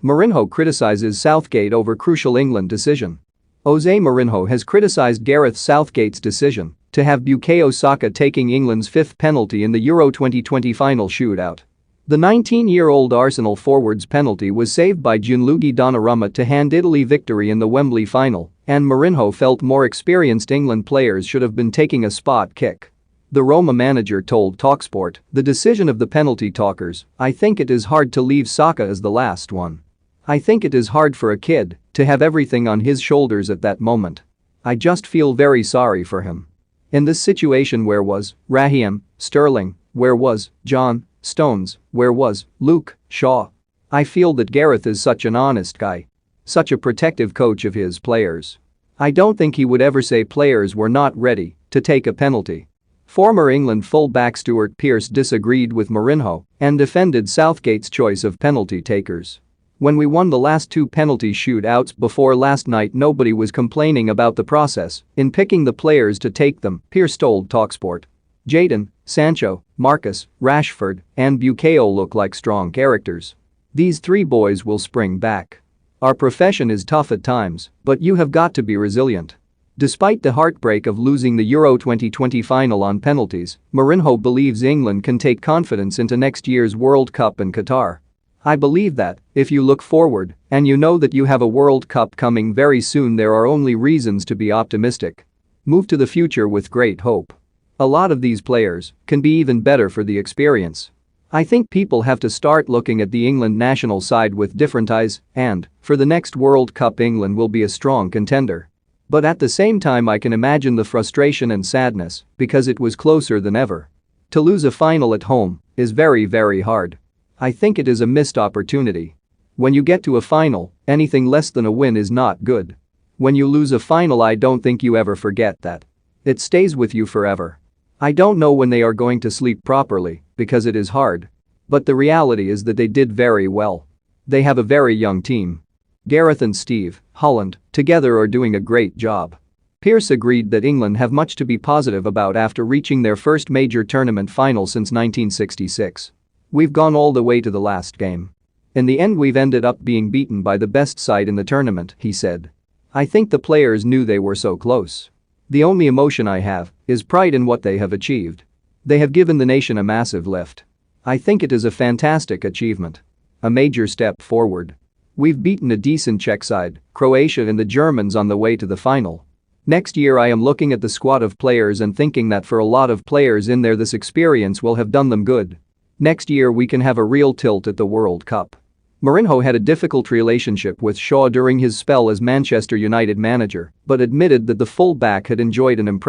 Mourinho criticises Southgate over crucial England decision. Jose Mourinho has criticised Gareth Southgate's decision to have Bukayo Saka taking England's fifth penalty in the Euro 2020 final shootout. The 19-year-old Arsenal forward's penalty was saved by Gianluigi Donnarumma to hand Italy victory in the Wembley final, and Mourinho felt more experienced England players should have been taking a spot kick. The Roma manager told TalkSport, "The decision of the penalty talkers, I think it is hard to leave Saka as the last one. I think it is hard for a kid to have everything on his shoulders at that moment. I just feel very sorry for him. In this situation, where was Raheem Sterling? Where was John Stones? Where was Luke Shaw? I feel that Gareth is such an honest guy. Such a protective coach of his players. I don't think he would ever say players were not ready to take a penalty." Former England full-back Stuart Pearce disagreed with Mourinho and defended Southgate's choice of penalty takers. "When we won the last two penalty shootouts before last night, nobody was complaining about the process in picking the players to take them," Pearce told TalkSport. "Jadon Sancho, Marcus Rashford, and Bukayo look like strong characters. These three boys will spring back. Our profession is tough at times, but you have got to be resilient." Despite the heartbreak of losing the Euro 2020 final on penalties, Mourinho believes England can take confidence into next year's World Cup in Qatar. "I believe that, if you look forward and you know that you have a World Cup coming very soon, there are only reasons to be optimistic. Move to the future with great hope. A lot of these players can be even better for the experience. I think people have to start looking at the England national side with different eyes, and, for the next World Cup, England will be a strong contender. But at the same time, I can imagine the frustration and sadness because it was closer than ever. To lose a final at home is very, very hard. I think it is a missed opportunity. When you get to a final, anything less than a win is not good. When you lose a final, I don't think you ever forget that. It stays with you forever. I don't know when they are going to sleep properly because it is hard. But the reality is that they did very well. They have a very young team. Gareth and Steve Holland together are doing a great job." Pearce agreed that England have much to be positive about after reaching their first major tournament final since 1966. "We've gone all the way to the last game. In the end, we've ended up being beaten by the best side in the tournament," he said. "I think the players knew they were so close. The only emotion I have is pride in what they have achieved. They have given the nation a massive lift. I think it is a fantastic achievement. A major step forward. We've beaten a decent Czech side, Croatia and the Germans on the way to the final. Next year, I am looking at the squad of players and thinking that for a lot of players in there, this experience will have done them good. Next year we can have a real tilt at the World Cup." Mourinho had a difficult relationship with Shaw during his spell as Manchester United manager, but admitted that the full-back had enjoyed an impressive